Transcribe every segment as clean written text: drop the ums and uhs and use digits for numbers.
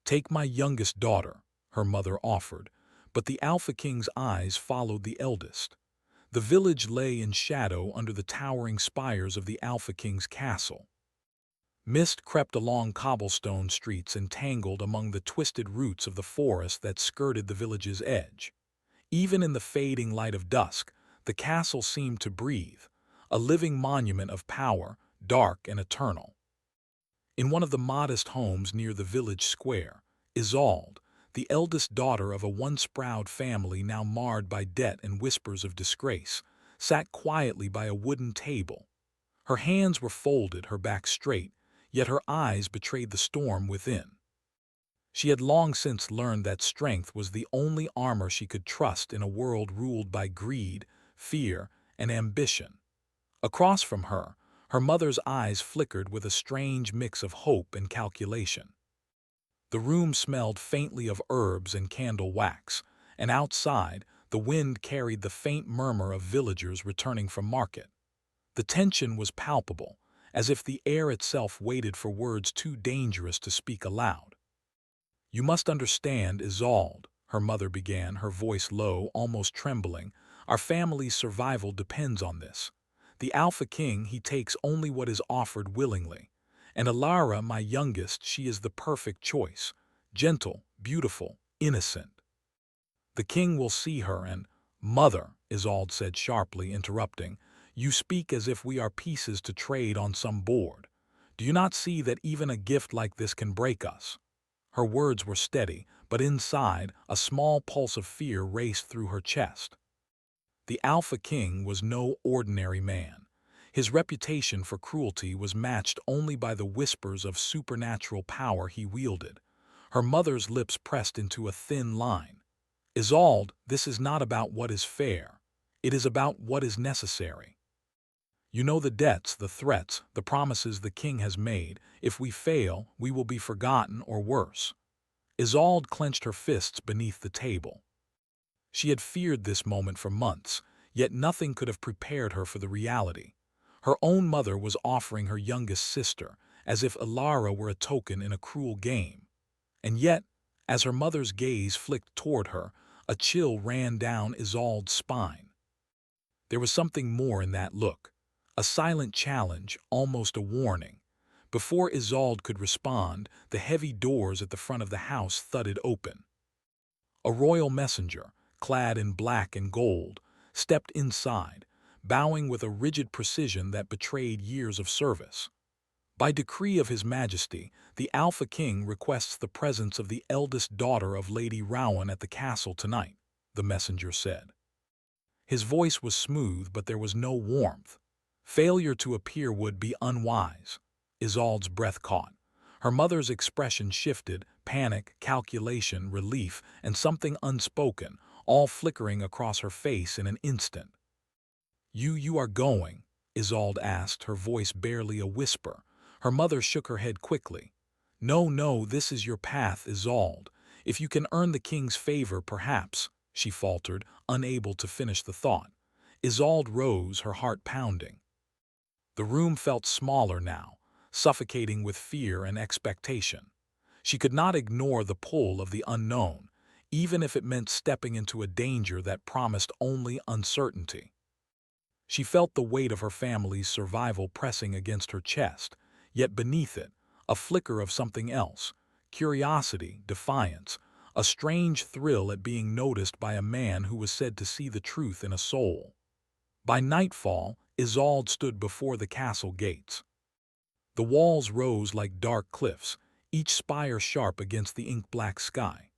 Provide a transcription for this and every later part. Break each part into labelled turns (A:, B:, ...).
A: "Take my youngest daughter," her mother offered, but the Alpha King's eyes followed the eldest. The village lay in shadow under the towering spires of the Alpha King's castle. Mist crept along cobblestone streets and tangled among the twisted roots of the forest that skirted the village's edge. Even in the fading light of dusk, the castle seemed to breathe, a living monument of power, dark and eternal. In one of the modest homes near the village square, Isolde, the eldest daughter of a once proud family now marred by debt and whispers of disgrace, sat quietly by a wooden table. Her hands were folded, her back straight, yet her eyes betrayed the storm within. She had long since learned that strength was the only armor she could trust in a world ruled by greed, fear, and ambition. Across from her, her mother's eyes flickered with a strange mix of hope and calculation. The room smelled faintly of herbs and candle wax, and outside, the wind carried the faint murmur of villagers returning from market. The tension was palpable, as if the air itself waited for words too dangerous to speak aloud. "You must understand, Isolde," her mother began, her voice low, almost trembling. "Our family's survival depends on this. The Alpha King, he takes only what is offered willingly. And Alara, my youngest, she is the perfect choice. Gentle, beautiful, innocent. The king will see her and—" "Mother," Isolde said sharply, interrupting, "you speak as if we are pieces to trade on some board. Do you not see that even a gift like this can break us?" Her words were steady, but inside, a small pulse of fear raced through her chest. The Alpha King was no ordinary man. His reputation for cruelty was matched only by the whispers of supernatural power he wielded. Her mother's lips pressed into a thin line. "Isolde, this is not about what is fair. It is about what is necessary. You know the debts, the threats, the promises the king has made. If we fail, we will be forgotten or worse." Isolde clenched her fists beneath the table. She had feared this moment for months, yet nothing could have prepared her for the reality. Her own mother was offering her youngest sister, as if Alara were a token in a cruel game. And yet, as her mother's gaze flicked toward her, a chill ran down Isolde's spine. There was something more in that look, a silent challenge, almost a warning. Before Isolde could respond, the heavy doors at the front of the house thudded open. A royal messenger, clad in black and gold, stepped inside, bowing with a rigid precision that betrayed years of service. "By decree of His Majesty, the Alpha King requests the presence of the eldest daughter of Lady Rowan at the castle tonight," the messenger said. His voice was smooth, but there was no warmth. Failure to appear would be unwise. Isolde's breath caught. Her mother's expression shifted, panic, calculation, relief, and something unspoken, all flickering across her face in an instant. You are going?" Isolde asked, her voice barely a whisper. Her mother shook her head quickly. No, this is your path, Isolde. If you can earn the king's favor, perhaps," she faltered, unable to finish the thought. Isolde rose, her heart pounding. The room felt smaller now, suffocating with fear and expectation. She could not ignore the pull of the unknown, even if it meant stepping into a danger that promised only uncertainty. She felt the weight of her family's survival pressing against her chest, yet beneath it, a flicker of something else, curiosity, defiance, a strange thrill at being noticed by a man who was said to see the truth in a soul. By nightfall, Isolde stood before the castle gates. The walls rose like dark cliffs, each spire sharp against the ink-black sky.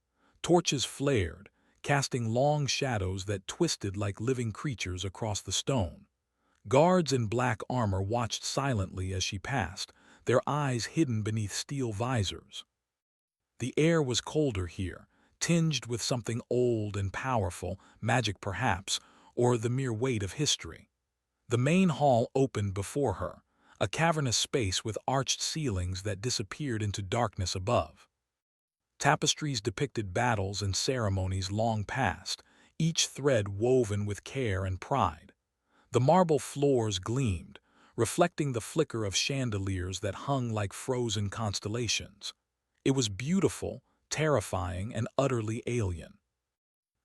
A: Torches flared, casting long shadows that twisted like living creatures across the stone. Guards in black armor watched silently as she passed, their eyes hidden beneath steel visors. The air was colder here, tinged with something old and powerful, magic perhaps, or the mere weight of history. The main hall opened before her, a cavernous space with arched ceilings that disappeared into darkness above. Tapestries depicted battles and ceremonies long past, each thread woven with care and pride. The marble floors gleamed, reflecting the flicker of chandeliers that hung like frozen constellations. It was beautiful, terrifying and utterly alien.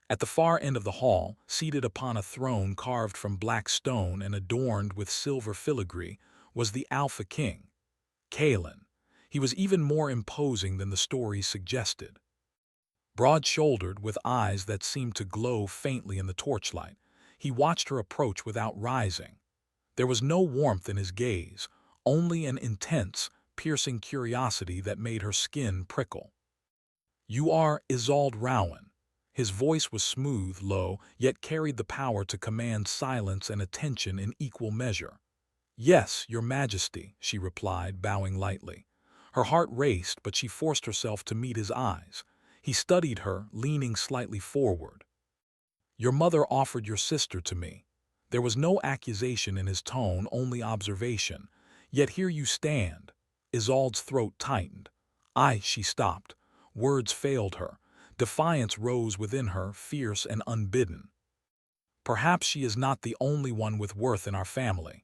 A: At the far end of the hall, seated upon a throne carved from black stone and adorned with silver filigree, was the Alpha King, Kalen. He was even more imposing than the stories suggested. Broad-shouldered, with eyes that seemed to glow faintly in the torchlight, he watched her approach without rising. There was no warmth in his gaze, only an intense, piercing curiosity that made her skin prickle. "You are Isolde Rowan." His voice was smooth, low, yet carried the power to command silence and attention in equal measure. "Yes, your Majesty," she replied, bowing lightly. Her heart raced, but she forced herself to meet his eyes. He studied her, leaning slightly forward. "Your mother offered your sister to me." There was no accusation in his tone, only observation. "Yet here you stand." Isolde's throat tightened. She stopped. Words failed her. Defiance rose within her, fierce and unbidden. "Perhaps she is not the only one with worth in our family."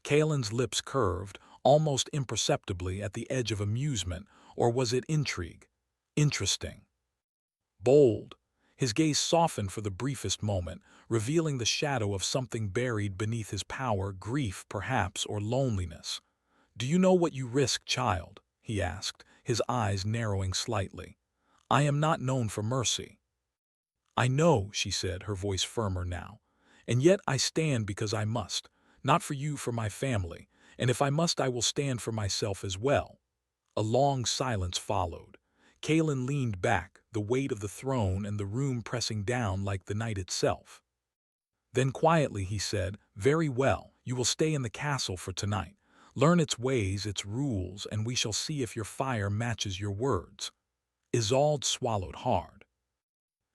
A: Kalen's lips curved, almost imperceptibly at the edge of amusement, or was it intrigue? Interesting. Bold. His gaze softened for the briefest moment, revealing the shadow of something buried beneath his power, grief, perhaps, or loneliness. "Do you know what you risk, child?" he asked, his eyes narrowing slightly. "I am not known for mercy." "I know," she said, her voice firmer now. "And yet I stand because I must. Not for you, for my family. And if I must, I will stand for myself as well." A long silence followed. Kalen leaned back, the weight of the throne and the room pressing down like the night itself. Then quietly he said, "Very well, you will stay in the castle for tonight. Learn its ways, its rules, and we shall see if your fire matches your words." Isolde swallowed hard.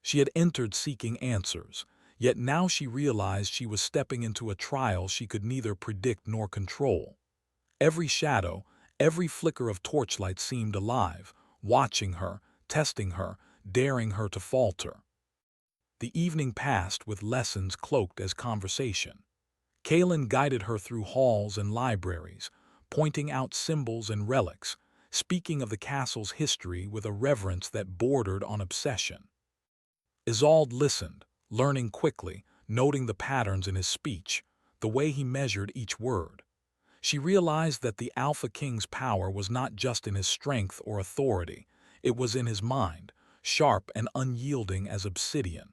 A: She had entered seeking answers, yet now she realized she was stepping into a trial she could neither predict nor control. Every shadow, every flicker of torchlight seemed alive, watching her, testing her, daring her to falter. The evening passed with lessons cloaked as conversation. Kalen guided her through halls and libraries, pointing out symbols and relics, speaking of the castle's history with a reverence that bordered on obsession. Isolde listened, learning quickly, noting the patterns in his speech, the way he measured each word. She realized that the Alpha King's power was not just in his strength or authority, it was in his mind, sharp and unyielding as obsidian.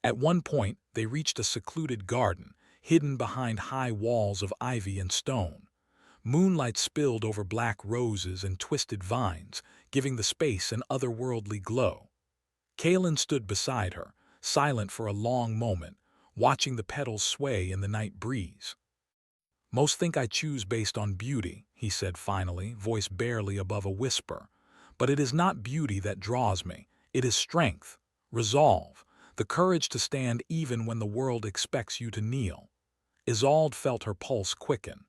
A: At one point, they reached a secluded garden, hidden behind high walls of ivy and stone. Moonlight spilled over black roses and twisted vines, giving the space an otherworldly glow. Kalen stood beside her, silent for a long moment, watching the petals sway in the night breeze. "Most think I choose based on beauty," he said finally, voice barely above a whisper. "But it is not beauty that draws me. It is strength, resolve, the courage to stand even when the world expects you to kneel." Isolde felt her pulse quicken.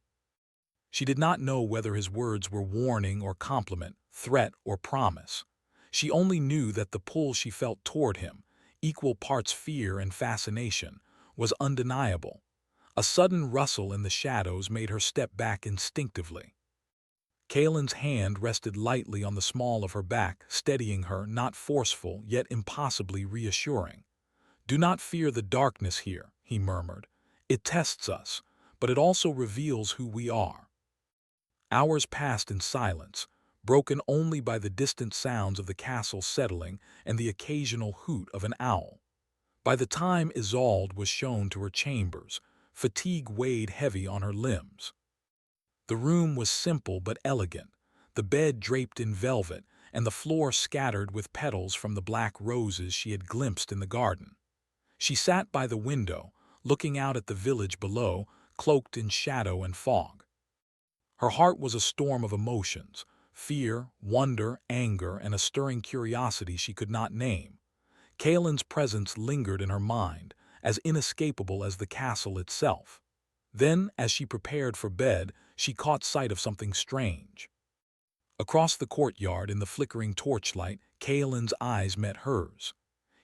A: She did not know whether his words were warning or compliment, threat or promise. She only knew that the pull she felt toward him, equal parts fear and fascination, was undeniable. A sudden rustle in the shadows made her step back instinctively. Kalen's hand rested lightly on the small of her back, steadying her, not forceful, yet impossibly reassuring. "Do not fear the darkness here," he murmured. "It tests us, but it also reveals who we are." Hours passed in silence, broken only by the distant sounds of the castle settling and the occasional hoot of an owl. By the time Isolde was shown to her chambers, fatigue weighed heavy on her limbs. The room was simple but elegant, the bed draped in velvet and the floor scattered with petals from the black roses she had glimpsed in the garden. She sat by the window, looking out at the village below, cloaked in shadow and fog. Her heart was a storm of emotions, fear, wonder, anger, and a stirring curiosity she could not name. Kalen's presence lingered in her mind, as inescapable as the castle itself. Then, as she prepared for bed, she caught sight of something strange. Across the courtyard in the flickering torchlight, Kalen's eyes met hers.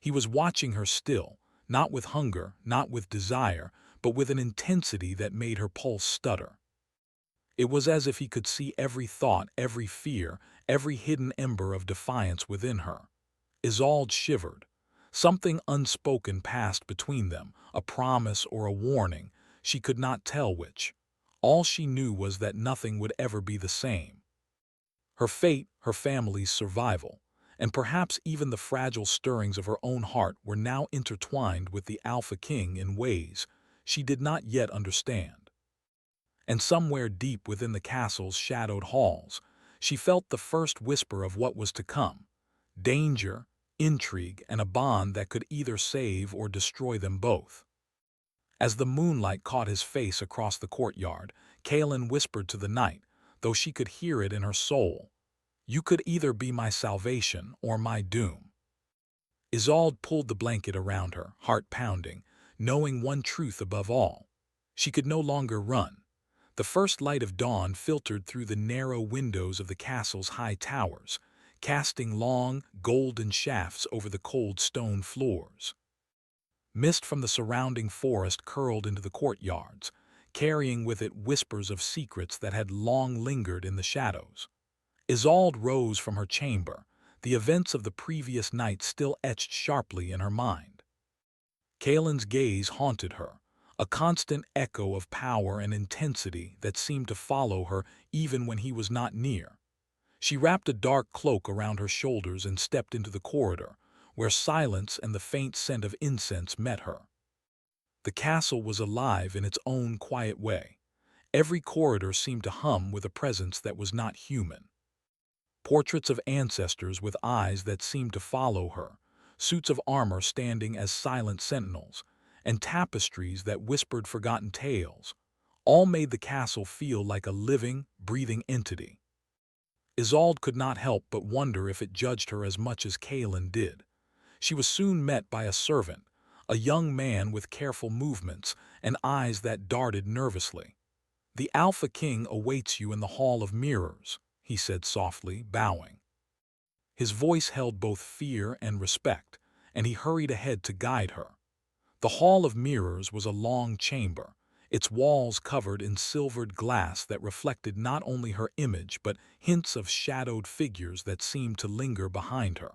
A: He was watching her still, not with hunger, not with desire, but with an intensity that made her pulse stutter. It was as if he could see every thought, every fear, every hidden ember of defiance within her. Isolde shivered. Something unspoken passed between them, a promise or a warning, she could not tell which. All she knew was that nothing would ever be the same. Her fate, her family's survival, and perhaps even the fragile stirrings of her own heart were now intertwined with the Alpha King in ways she did not yet understand. And somewhere deep within the castle's shadowed halls, she felt the first whisper of what was to come: danger, intrigue, and a bond that could either save or destroy them both. As the moonlight caught his face across the courtyard, Kaelin whispered to the night, though she could hear it in her soul, "You could either be my salvation or my doom." Isolde pulled the blanket around her, heart pounding, knowing one truth above all: she could no longer run. The first light of dawn filtered through the narrow windows of the castle's high towers, casting long, golden shafts over the cold stone floors. Mist from the surrounding forest curled into the courtyards, carrying with it whispers of secrets that had long lingered in the shadows. Isolde rose from her chamber, the events of the previous night still etched sharply in her mind. Kaelin's gaze haunted her, a constant echo of power and intensity that seemed to follow her even when he was not near. She wrapped a dark cloak around her shoulders and stepped into the corridor, where silence and the faint scent of incense met her. The castle was alive in its own quiet way. Every corridor seemed to hum with a presence that was not human. Portraits of ancestors with eyes that seemed to follow her, suits of armor standing as silent sentinels, and tapestries that whispered forgotten tales, all made the castle feel like a living, breathing entity. Isolde could not help but wonder if it judged her as much as Kaelin did. She was soon met by a servant, a young man with careful movements and eyes that darted nervously. "The Alpha King awaits you in the Hall of Mirrors," he said softly, bowing. His voice held both fear and respect, and he hurried ahead to guide her. The Hall of Mirrors was a long chamber, its walls covered in silvered glass that reflected not only her image but hints of shadowed figures that seemed to linger behind her.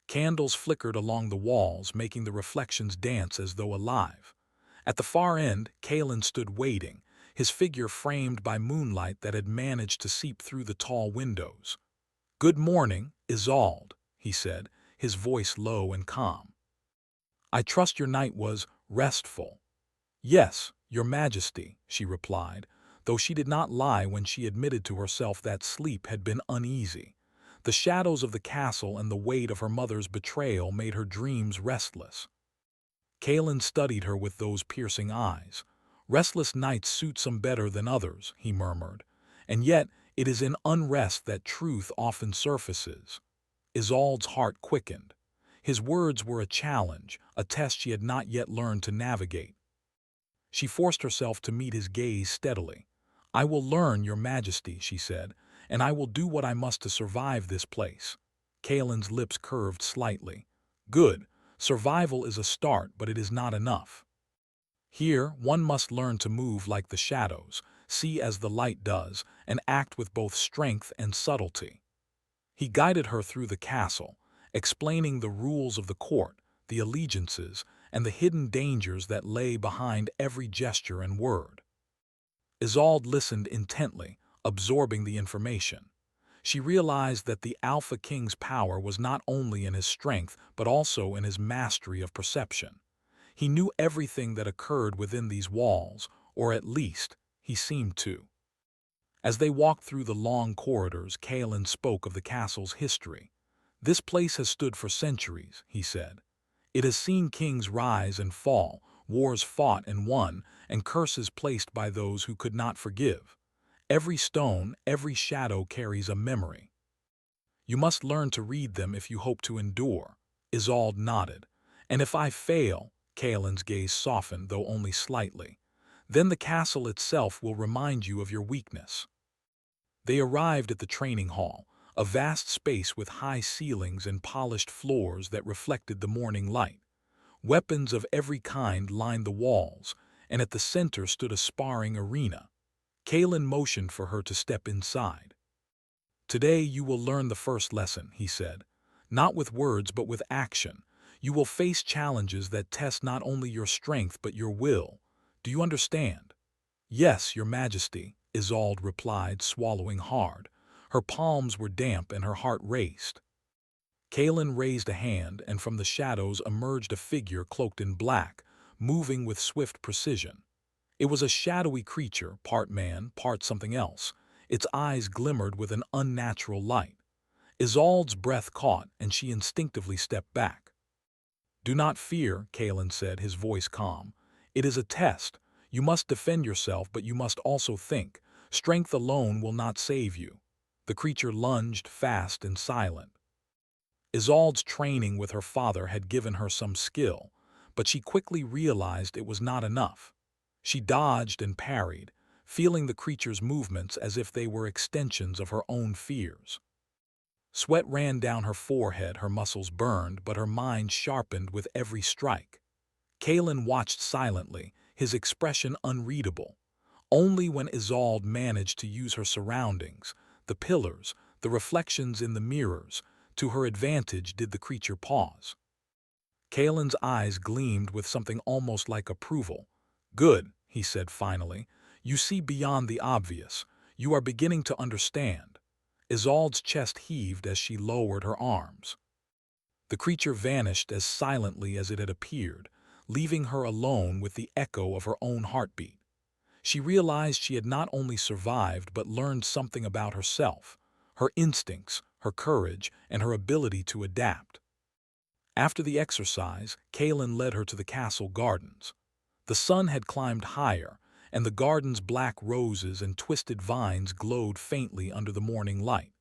A: Candles flickered along the walls, making the reflections dance as though alive. At the far end, Kaelin stood waiting, his figure framed by moonlight that had managed to seep through the tall windows. "Good morning, Isolde," he said, his voice low and calm. "I trust your night was restful." "Yes, your Majesty," she replied, though she did not lie when she admitted to herself that sleep had been uneasy. The shadows of the castle and the weight of her mother's betrayal made her dreams restless. Kaelin studied her with those piercing eyes. "Restless nights suit some better than others," he murmured, "and yet it is in unrest that truth often surfaces." Isolde's heart quickened. His words were a challenge, a test she had not yet learned to navigate. She forced herself to meet his gaze steadily. "I will learn, your Majesty," she said, "and I will do what I must to survive this place." Kaelin's lips curved slightly. "Good. Survival is a start, but it is not enough. Here, one must learn to move like the shadows, see as the light does, and act with both strength and subtlety." He guided her through the castle, explaining the rules of the court, the allegiances, and the hidden dangers that lay behind every gesture and word. Isolde listened intently, absorbing the information. She realized that the Alpha King's power was not only in his strength but also in his mastery of perception. He knew everything that occurred within these walls, or at least, he seemed to. As they walked through the long corridors, Kaelin spoke of the castle's history. "This place has stood for centuries," he said. "It has seen kings rise and fall, wars fought and won, and curses placed by those who could not forgive. Every stone, every shadow carries a memory. You must learn to read them if you hope to endure." Isolde nodded. "And if I fail," Kaelin's gaze softened, though only slightly, "then the castle itself will remind you of your weakness." They arrived at the training hall, a vast space with high ceilings and polished floors that reflected the morning light. Weapons of every kind lined the walls, and at the center stood a sparring arena. Kaelin motioned for her to step inside. Today you will learn the first lesson, he said. Not with words, but with action. You will face challenges that test not only your strength, but your will. Do you understand? Yes, your majesty, Isolde replied, swallowing hard. Her palms were damp and her heart raced. Kalen raised a hand, and from the shadows emerged a figure cloaked in black, moving with swift precision. It was a shadowy creature, part man, part something else. Its eyes glimmered with an unnatural light. Isolde's breath caught, and she instinctively stepped back. "Do not fear," Kalen said, his voice calm. "It is a test. You must defend yourself, but you must also think. Strength alone will not save you." The creature lunged, fast and silent. Isolde's training with her father had given her some skill, but she quickly realized it was not enough. She dodged and parried, feeling the creature's movements as if they were extensions of her own fears. Sweat ran down her forehead, her muscles burned, but her mind sharpened with every strike. Kalen watched silently, his expression unreadable. Only when Isolde managed to use her surroundings, the pillars, the reflections in the mirrors, to her advantage did the creature pause. Kalen's eyes gleamed with something almost like approval. "Good," he said finally. "You see beyond the obvious. You are beginning to understand." Isolde's chest heaved as she lowered her arms. The creature vanished as silently as it had appeared, leaving her alone with the echo of her own heartbeat. She realized she had not only survived but learned something about herself, her instincts, her courage, and her ability to adapt. After the exercise, Kalen led her to the castle gardens. The sun had climbed higher, and the garden's black roses and twisted vines glowed faintly under the morning light.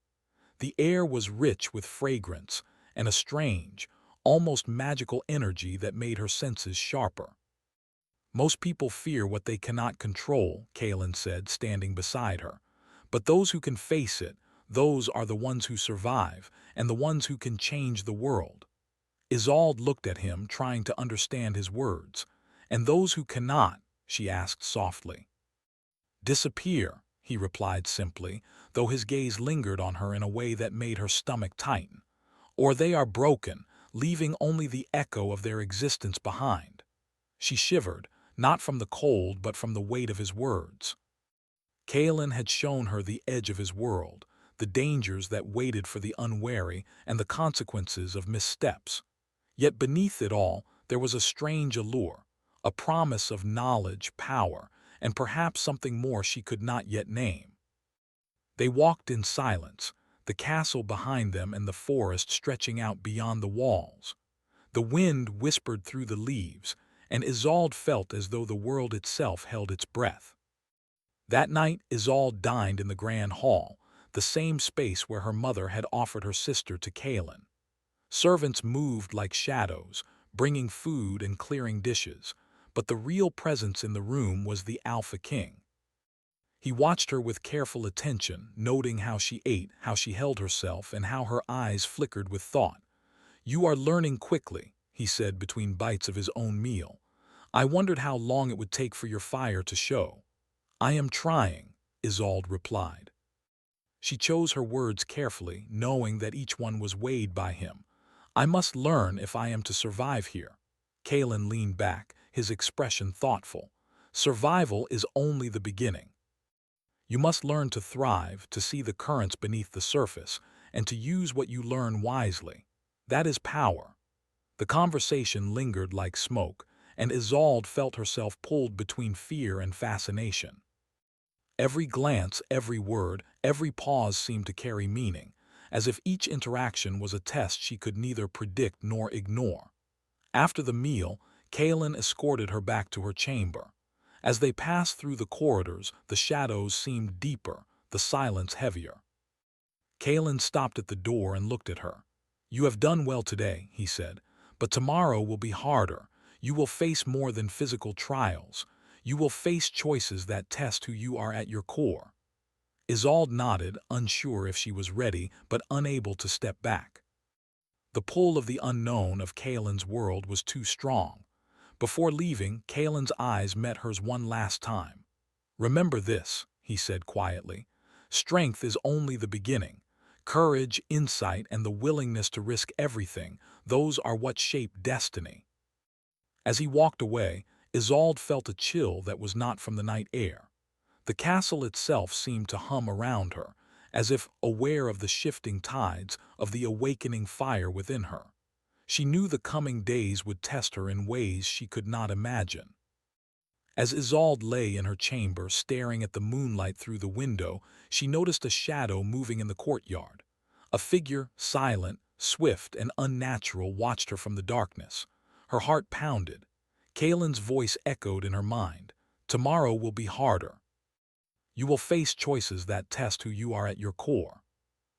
A: The air was rich with fragrance and a strange, almost magical energy that made her senses sharper. "Most people fear what they cannot control," Kalen said, standing beside her. "But those who can face it, those are the ones who survive, and the ones who can change the world." Isolde looked at him, trying to understand his words. "And those who cannot?" she asked softly. "Disappear," he replied simply, though his gaze lingered on her in a way that made her stomach tighten. "Or they are broken, leaving only the echo of their existence behind." She shivered, not from the cold but from the weight of his words. Kalen had shown her the edge of his world, the dangers that waited for the unwary and the consequences of missteps. Yet beneath it all, there was a strange allure, a promise of knowledge, power, and perhaps something more she could not yet name. They walked in silence, the castle behind them and the forest stretching out beyond the walls. The wind whispered through the leaves, and Isolde felt as though the world itself held its breath. That night, Isolde dined in the grand hall, the same space where her mother had offered her sister to Kalen. Servants moved like shadows, bringing food and clearing dishes, but the real presence in the room was the Alpha King. He watched her with careful attention, noting how she ate, how she held herself, and how her eyes flickered with thought. "You are learning quickly," he said between bites of his own meal. "I wondered how long it would take for your fire to show." "I am trying," Isolde replied. She chose her words carefully, knowing that each one was weighed by him. "I must learn if I am to survive here." Kalen leaned back, his expression thoughtful. "Survival is only the beginning. You must learn to thrive, to see the currents beneath the surface, and to use what you learn wisely. That is power." The conversation lingered like smoke, and Isolde felt herself pulled between fear and fascination. Every glance, every word, every pause seemed to carry meaning, as if each interaction was a test she could neither predict nor ignore. After the meal, Kalen escorted her back to her chamber. As they passed through the corridors, the shadows seemed deeper, the silence heavier. Kalen stopped at the door and looked at her. "You have done well today," he said, "but tomorrow will be harder. You will face more than physical trials. You will face choices that test who you are at your core." Isolde nodded, unsure if she was ready, but unable to step back. The pull of the unknown of Kalen's world was too strong. Before leaving, Kalen's eyes met hers one last time. "Remember this," he said quietly. "Strength is only the beginning. Courage, insight, and the willingness to risk everything, those are what shape destiny. As he walked away, Isolde felt a chill that was not from the night air. The castle itself seemed to hum around her, as if aware of the shifting tides, of the awakening fire within her. She knew the coming days would test her in ways she could not imagine. As Isolde lay in her chamber staring at the moonlight through the window, she noticed a shadow moving in the courtyard. A figure, silent, swift, and unnatural, watched her from the darkness. Her heart pounded. Kaelin's voice echoed in her mind. Tomorrow will be harder. You will face choices that test who you are at your core.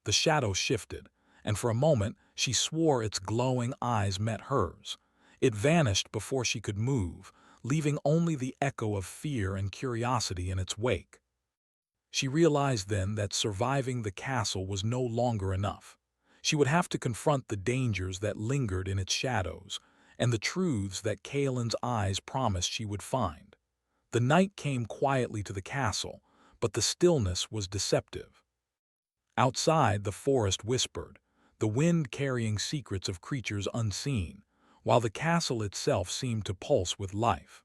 A: The shadow shifted, and for a moment she swore its glowing eyes met hers. It vanished before she could move, leaving only the echo of fear and curiosity in its wake. She realized then that surviving the castle was no longer enough. She would have to confront the dangers that lingered in its shadows, and the truths that Kaelin's eyes promised she would find. The night came quietly to the castle, but the stillness was deceptive. Outside, the forest whispered, the wind carrying secrets of creatures unseen, while the castle itself seemed to pulse with life.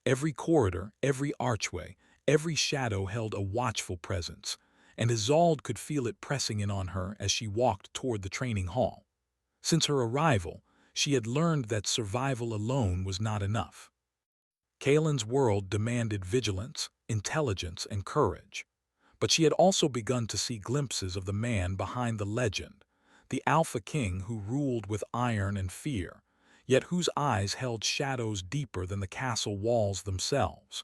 A: Every corridor, every archway, every shadow held a watchful presence, and Isolde could feel it pressing in on her as she walked toward the training hall. Since her arrival, she had learned that survival alone was not enough. Kaelin's world demanded vigilance, intelligence, and courage. But she had also begun to see glimpses of the man behind the legend, the Alpha King who ruled with iron and fear, yet whose eyes held shadows deeper than the castle walls themselves.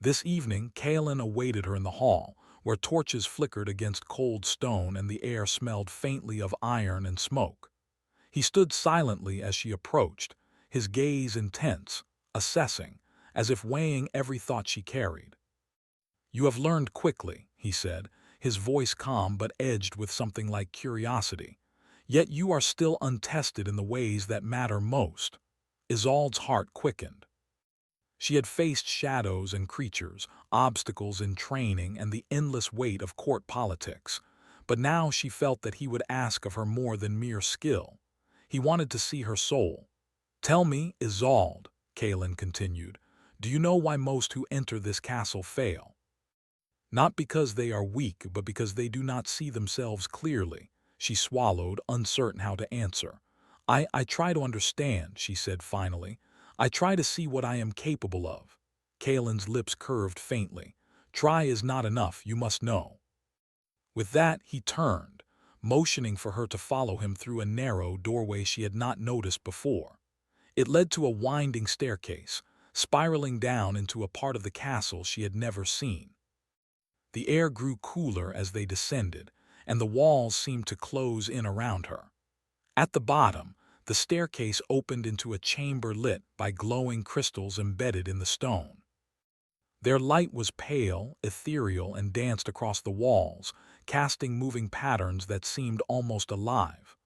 A: This evening, Kaelin awaited her in the hall, where torches flickered against cold stone and the air smelled faintly of iron and smoke. He stood silently as she approached, his gaze intense, assessing, as if weighing every thought she carried. "You have learned quickly," he said, his voice calm but edged with something like curiosity. "Yet you are still untested in the ways that matter most." Isolde's heart quickened. She had faced shadows and creatures, obstacles in training, and the endless weight of court politics. But now she felt that he would ask of her more than mere skill. He wanted to see her soul. "Tell me, Isolde," Kaelin continued, "do you know why most who enter this castle fail? Not because they are weak, but because they do not see themselves clearly." She swallowed, uncertain how to answer. I try to understand," she said finally. "I try to see what I am capable of." Kaelin's lips curved faintly. "Try is not enough, you must know." With that, he turned, motioning for her to follow him through a narrow doorway she had not noticed before. It led to a winding staircase, spiraling down into a part of the castle she had never seen. The air grew cooler as they descended, and the walls seemed to close in around her. At the bottom, the staircase opened into a chamber lit by glowing crystals embedded in the stone. Their light was pale, ethereal, and danced across the walls, casting moving patterns that seemed almost alive.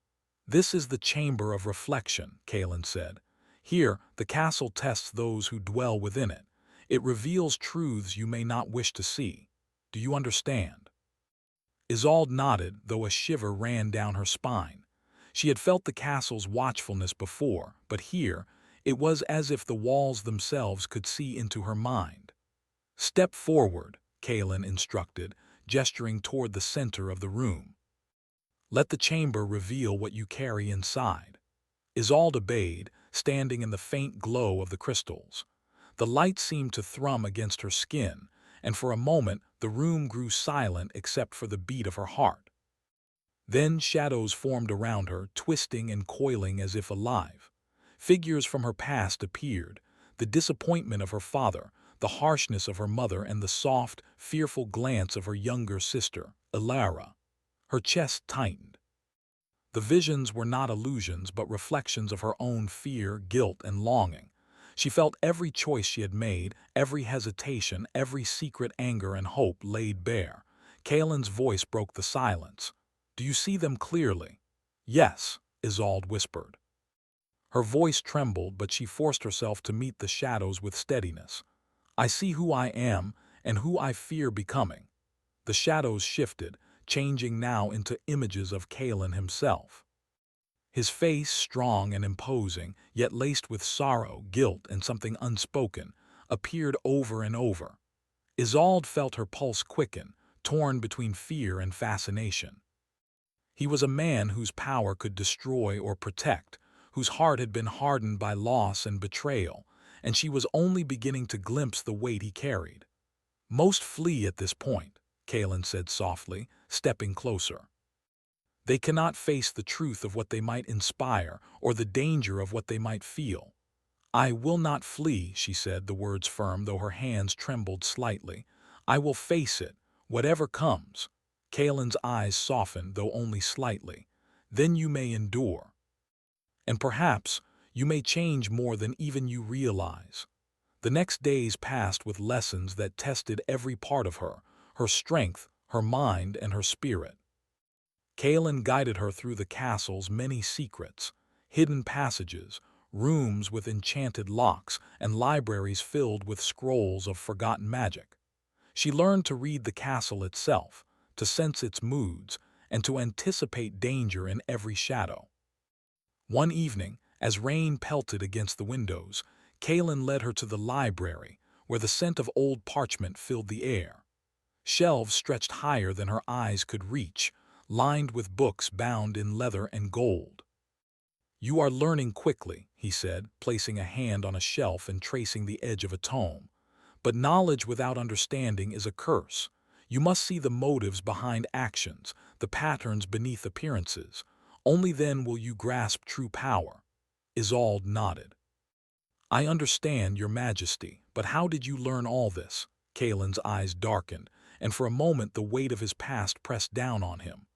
A: "This is the chamber of reflection," Kaelin said. "Here, the castle tests those who dwell within it. It reveals truths you may not wish to see. Do you understand?" Isolde nodded, though a shiver ran down her spine. She had felt the castle's watchfulness before, but here, it was as if the walls themselves could see into her mind. "Step forward," Kaelin instructed, gesturing toward the center of the room. "Let the chamber reveal what you carry inside." Isolde obeyed, standing in the faint glow of the crystals. The light seemed to thrum against her skin, and for a moment the room grew silent except for the beat of her heart. Then shadows formed around her, twisting and coiling as if alive. Figures from her past appeared, the disappointment of her father, the harshness of her mother, and the soft, fearful glance of her younger sister, Ilara. Her chest tightened. The visions were not illusions but reflections of her own fear, guilt, and longing. She felt every choice she had made, every hesitation, every secret anger and hope laid bare. Kaelin's voice broke the silence. "Do you see them clearly?" "Yes," Isolde whispered. Her voice trembled, but she forced herself to meet the shadows with steadiness. "I see who I am and who I fear becoming." The shadows shifted, changing now into images of Kalen himself. His face, strong and imposing, yet laced with sorrow, guilt, and something unspoken, appeared over and over. Isolde felt her pulse quicken, torn between fear and fascination. He was a man whose power could destroy or protect, whose heart had been hardened by loss and betrayal, and she was only beginning to glimpse the weight he carried. "Most flee at this point," Kalen said softly, stepping closer. "They cannot face the truth of what they might inspire or the danger of what they might feel." "I will not flee," she said, the words firm though her hands trembled slightly. "I will face it, whatever comes." Kalen's eyes softened, though only slightly. "Then you may endure. And perhaps you may change more than even you realize." The next days passed with lessons that tested every part of her strength, her mind, and her spirit. Kalen guided her through the castle's many secrets, hidden passages, rooms with enchanted locks, and libraries filled with scrolls of forgotten magic. She learned to read the castle itself, to sense its moods, and to anticipate danger in every shadow. One evening, as rain pelted against the windows, Kalen led her to the library, where the scent of old parchment filled the air. Shelves stretched higher than her eyes could reach, lined with books bound in leather and gold. "You are learning quickly," he said, placing a hand on a shelf and tracing the edge of a tome. "But knowledge without understanding is a curse. You must see the motives behind actions, the patterns beneath appearances. Only then will you grasp true power." Isolde nodded. "I understand, Your Majesty, but how did you learn all this?" Kalen's eyes darkened, and for a moment the weight of his past pressed down on him.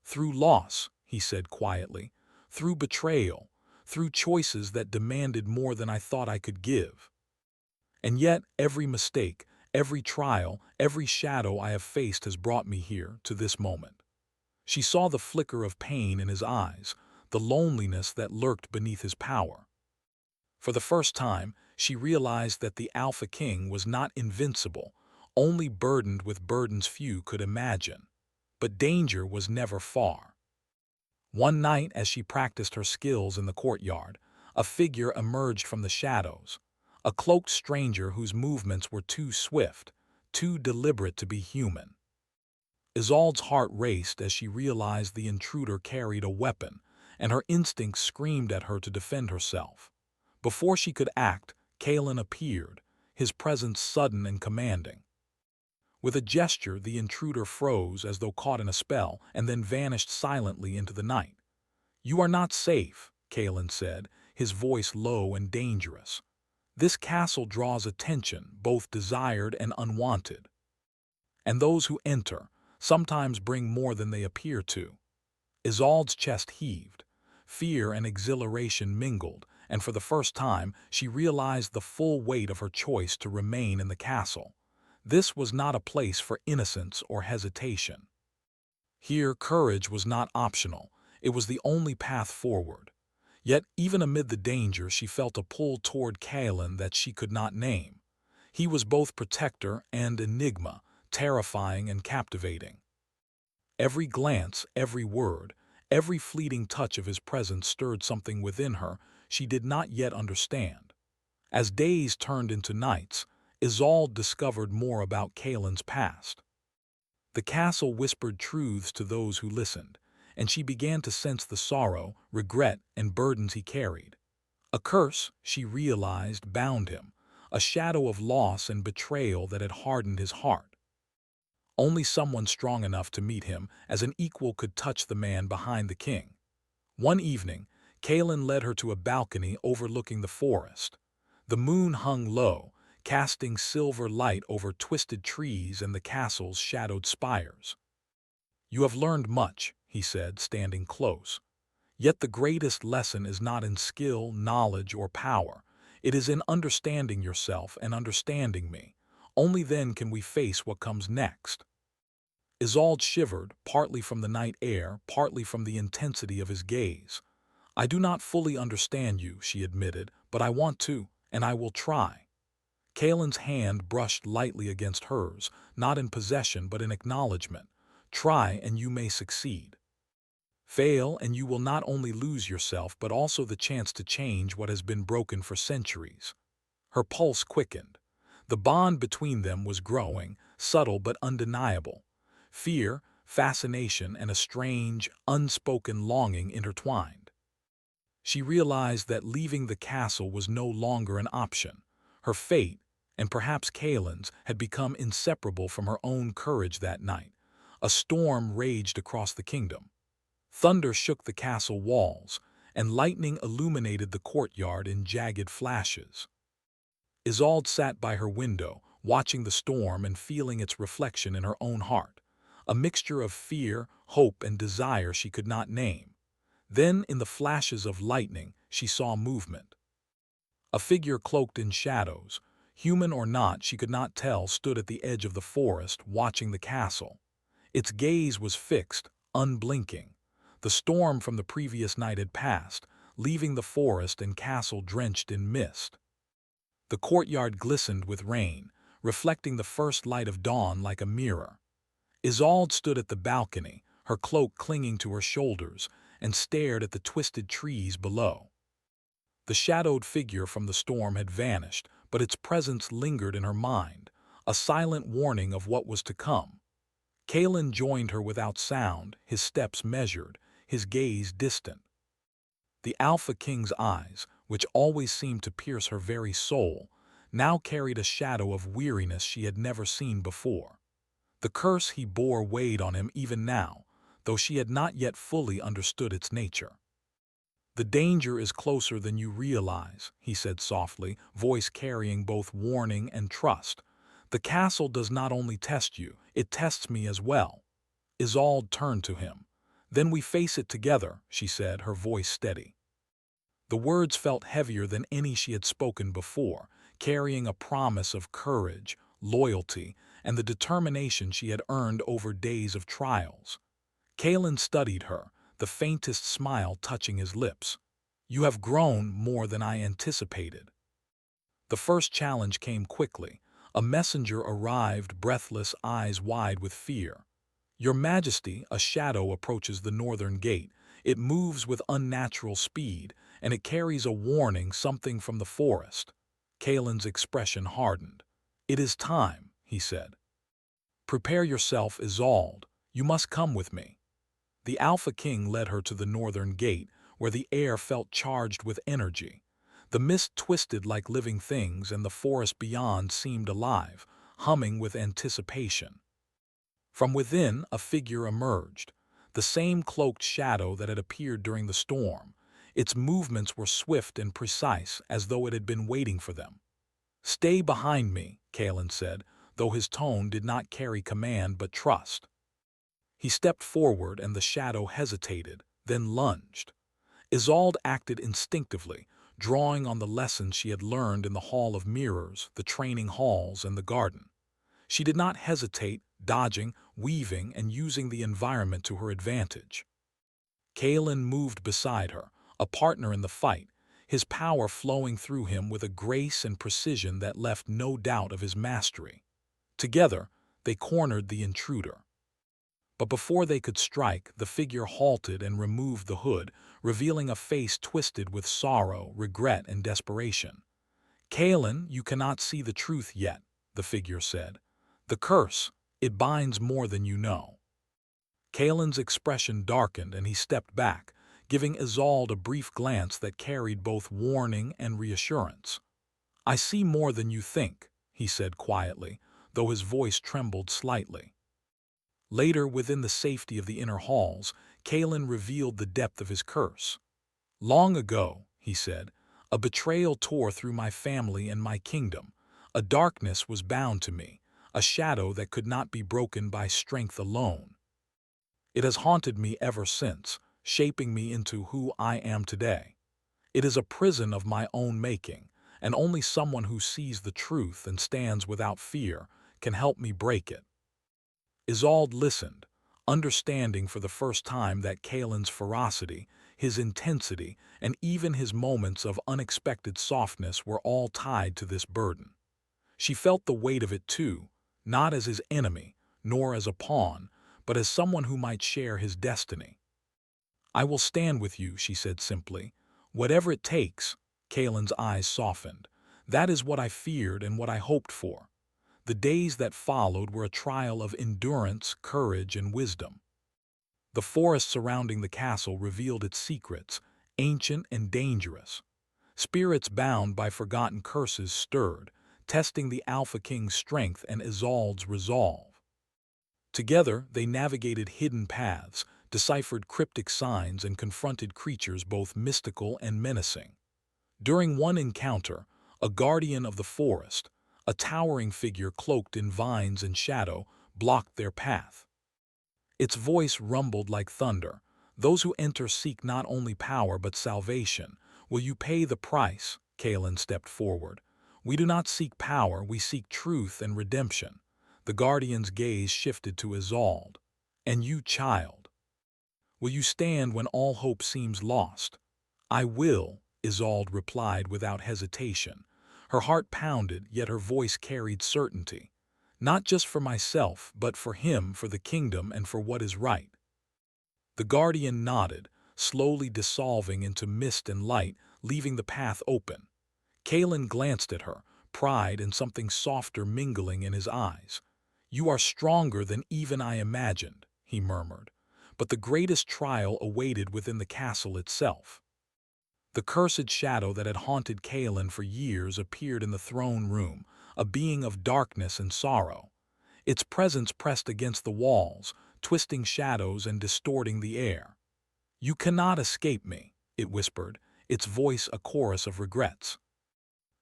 A: "Through loss," he said quietly, "through betrayal, through choices that demanded more than I thought I could give. And yet every mistake, every trial, every shadow I have faced has brought me here, to this moment." She saw the flicker of pain in his eyes, the loneliness that lurked beneath his power. For the first time, she realized that the Alpha King was not invincible, only burdened with burdens few could imagine. But danger was never far. One night, as she practiced her skills in the courtyard, a figure emerged from the shadows, a cloaked stranger whose movements were too swift, too deliberate to be human. Isolde's heart raced as she realized the intruder carried a weapon, and her instincts screamed at her to defend herself. Before she could act, Kalen appeared, his presence sudden and commanding. With a gesture, the intruder froze as though caught in a spell, and then vanished silently into the night. "You are not safe," Kalen said, his voice low and dangerous. "This castle draws attention, both desired and unwanted. And those who enter sometimes bring more than they appear to." Isolde's chest heaved. Fear and exhilaration mingled, and for the first time she realized the full weight of her choice to remain in the castle. This was not a place for innocence or hesitation. Here courage was not optional, it was the only path forward. Yet even amid the danger she felt a pull toward Kalen that she could not name. He was both protector and enigma, terrifying and captivating. Every glance, every word, every fleeting touch of his presence stirred something within her she did not yet understand. As days turned into nights, Isolde discovered more about Kalen's past. The castle whispered truths to those who listened, and she began to sense the sorrow, regret, and burdens he carried. A curse, she realized, bound him, a shadow of loss and betrayal that had hardened his heart. Only someone strong enough to meet him as an equal could touch the man behind the king. One evening, Kalen led her to a balcony overlooking the forest. The moon hung low, casting silver light over twisted trees and the castle's shadowed spires. "You have learned much," he said, standing close. "Yet the greatest lesson is not in skill, knowledge, or power. It is in understanding yourself and understanding me. Only then can we face what comes next." Isolde shivered, partly from the night air, partly from the intensity of his gaze. "I do not fully understand you," she admitted, "but I want to, and I will try." Kalen's hand brushed lightly against hers, not in possession but in acknowledgement. Try and you may succeed. Fail and you will not only lose yourself but also the chance to change what has been broken for centuries. Her pulse quickened. The bond between them was growing, subtle but undeniable. Fear, fascination, and a strange, unspoken longing intertwined. She realized that leaving the castle was no longer an option. Her fate, and perhaps Kaelin's, had become inseparable from her own courage that night. A storm raged across the kingdom. Thunder shook the castle walls, and lightning illuminated the courtyard in jagged flashes. Isolde sat by her window, watching the storm and feeling its reflection in her own heart, a mixture of fear, hope, and desire she could not name. Then, in the flashes of lightning, she saw movement. A figure cloaked in shadows, human or not she could not tell, stood at the edge of the forest, watching the castle. Its gaze was fixed, unblinking. The storm from the previous night had passed, leaving the forest and castle drenched in mist. The courtyard glistened with rain, reflecting the first light of dawn like a mirror. Isolde stood at the balcony, her cloak clinging to her shoulders, and stared at the twisted trees below. The shadowed figure from the storm had vanished, but its presence lingered in her mind, a silent warning of what was to come. Kaelin joined her without sound, his steps measured, his gaze distant. The Alpha King's eyes, which always seemed to pierce her very soul, now carried a shadow of weariness she had never seen before. The curse he bore weighed on him even now, though she had not yet fully understood its nature. "The danger is closer than you realize," he said softly, voice carrying both warning and trust. "The castle does not only test you, it tests me as well." Isolde turned to him. "Then we face it together," she said, her voice steady. The words felt heavier than any she had spoken before, carrying a promise of courage, loyalty, and the determination she had earned over days of trials. Kaelin studied her, the faintest smile touching his lips. "You have grown more than I anticipated." The first challenge came quickly. A messenger arrived, breathless, eyes wide with fear. "Your Majesty, a shadow approaches the northern gate. It moves with unnatural speed, and it carries a warning, something from the forest." Kaelin's expression hardened. "It is time," he said. "Prepare yourself, Isolde. You must come with me." The Alpha King led her to the northern gate, where the air felt charged with energy. The mist twisted like living things, and the forest beyond seemed alive, humming with anticipation. From within, a figure emerged, the same cloaked shadow that had appeared during the storm. Its movements were swift and precise, as though it had been waiting for them. "Stay behind me," Kaelin said, though his tone did not carry command but trust. He stepped forward and the shadow hesitated, then lunged. Isolde acted instinctively, drawing on the lessons she had learned in the Hall of Mirrors, the training halls, and the garden. She did not hesitate, dodging, weaving, and using the environment to her advantage. Kaelin moved beside her, a partner in the fight, his power flowing through him with a grace and precision that left no doubt of his mastery. Together, they cornered the intruder. But before they could strike, the figure halted and removed the hood, revealing a face twisted with sorrow, regret, and desperation. "Kaelin, you cannot see the truth yet," the figure said. "The curse, it binds more than you know." Kaelin's expression darkened and he stepped back, giving Isolde a brief glance that carried both warning and reassurance. "I see more than you think," he said quietly, though his voice trembled slightly. Later, within the safety of the inner halls, Kaelin revealed the depth of his curse. "Long ago," he said, "a betrayal tore through my family and my kingdom. A darkness was bound to me, a shadow that could not be broken by strength alone. It has haunted me ever since, shaping me into who I am today. It is a prison of my own making, and only someone who sees the truth and stands without fear can help me break it." Isolde listened, understanding for the first time that Kaelin's ferocity, his intensity, and even his moments of unexpected softness were all tied to this burden. She felt the weight of it too, not as his enemy, nor as a pawn, but as someone who might share his destiny. "I will stand with you," she said simply. "Whatever it takes." Kaelin's eyes softened. "That is what I feared and what I hoped for." The days that followed were a trial of endurance, courage, and wisdom. The forest surrounding the castle revealed its secrets, ancient and dangerous. Spirits bound by forgotten curses stirred, testing the Alpha King's strength and Isolde's resolve. Together, they navigated hidden paths, deciphered cryptic signs, and confronted creatures both mystical and menacing. During one encounter, a guardian of the forest, a towering figure cloaked in vines and shadow, blocked their path. Its voice rumbled like thunder. "Those who enter seek not only power but salvation. Will you pay the price?" Kaelin stepped forward. "We do not seek power, we seek truth and redemption." The guardian's gaze shifted to Isolde. "And you, child? Will you stand when all hope seems lost?" "I will," Isolde replied without hesitation. Her heart pounded, yet her voice carried certainty. "Not just for myself, but for him, for the kingdom, and for what is right." The guardian nodded, slowly dissolving into mist and light, leaving the path open. Kaelin glanced at her, pride and something softer mingling in his eyes. "You are stronger than even I imagined," he murmured. But the greatest trial awaited within the castle itself. The cursed shadow that had haunted Kaelin for years appeared in the throne room, a being of darkness and sorrow. Its presence pressed against the walls, twisting shadows and distorting the air. "You cannot escape me," it whispered, its voice a chorus of regrets.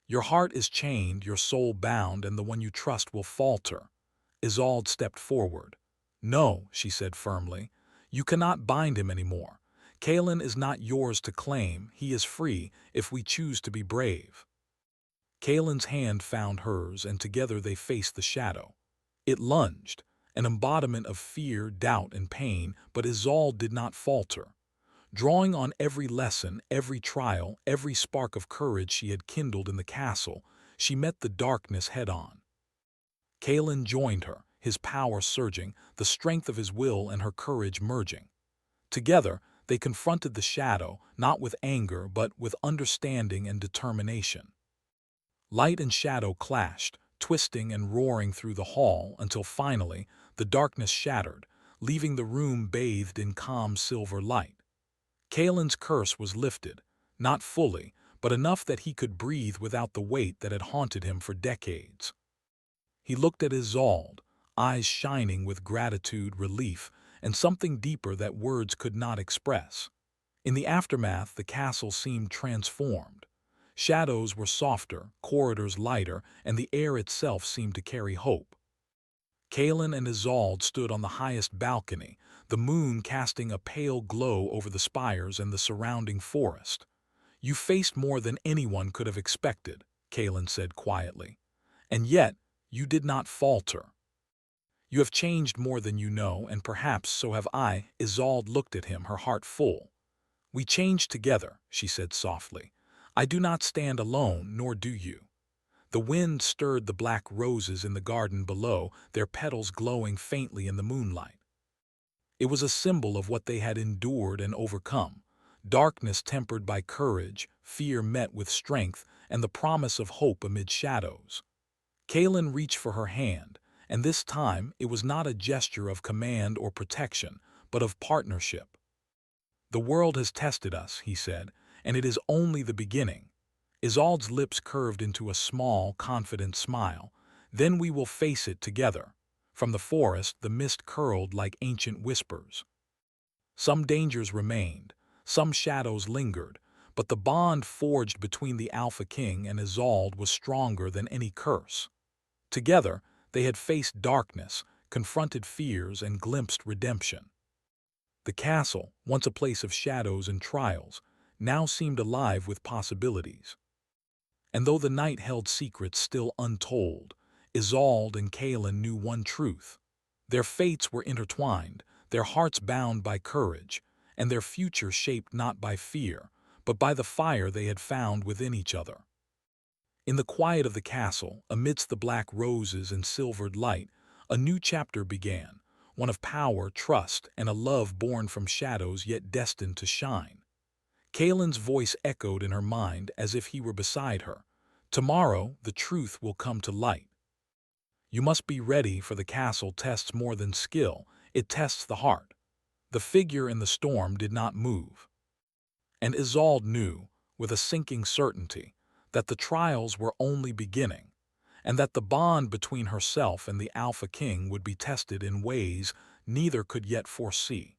A: "Your heart is chained, your soul bound, and the one you trust will falter." Isolde stepped forward. "No," she said firmly. "You cannot bind him anymore. Kaelin is not yours to claim. He is free, if we choose to be brave." Kaelin's hand found hers, and together they faced the shadow. It lunged, an embodiment of fear, doubt, and pain, but Isolde did not falter. Drawing on every lesson, every trial, every spark of courage she had kindled in the castle, she met the darkness head-on. Kaelin joined her, his power surging, the strength of his will and her courage merging. Together, they confronted the shadow, not with anger, but with understanding and determination. Light and shadow clashed, twisting and roaring through the hall, until finally, the darkness shattered, leaving the room bathed in calm silver light. Kaelin's curse was lifted, not fully, but enough that he could breathe without the weight that had haunted him for decades. He looked at Isolde, eyes shining with gratitude, relief, and something deeper that words could not express. In the aftermath, the castle seemed transformed. Shadows were softer, corridors lighter, and the air itself seemed to carry hope. Kaelin and Isolde stood on the highest balcony, the moon casting a pale glow over the spires and the surrounding forest. "You faced more than anyone could have expected," Kaelin said quietly. "And yet, you did not falter. You have changed more than you know, and perhaps so have I." Isolde looked at him, her heart full. "We change together," she said softly. "I do not stand alone, nor do you." The wind stirred the black roses in the garden below, their petals glowing faintly in the moonlight. It was a symbol of what they had endured and overcome. Darkness tempered by courage, fear met with strength, and the promise of hope amid shadows. Kaelin reached for her hand, and this time it was not a gesture of command or protection, but of partnership. "The world has tested us," he said, "and it is only the beginning." Isolde's lips curved into a small, confident smile. "Then we will face it together." From the forest, the mist curled like ancient whispers. Some dangers remained, some shadows lingered, but the bond forged between the Alpha King and Isolde was stronger than any curse. Together, they had faced darkness, confronted fears, and glimpsed redemption. The castle, once a place of shadows and trials, now seemed alive with possibilities. And though the night held secrets still untold, Isolde and Kaelin knew one truth. Their fates were intertwined, their hearts bound by courage, and their future shaped not by fear, but by the fire they had found within each other. In the quiet of the castle, amidst the black roses and silvered light, a new chapter began, one of power, trust, and a love born from shadows yet destined to shine. Kaelin's voice echoed in her mind as if he were beside her. Tomorrow, the truth will come to light. You must be ready, for the castle tests more than skill, it tests the heart. The figure in the storm did not move. And Isolde knew, with a sinking certainty, that the trials were only beginning, and that the bond between herself and the Alpha King would be tested in ways neither could yet foresee.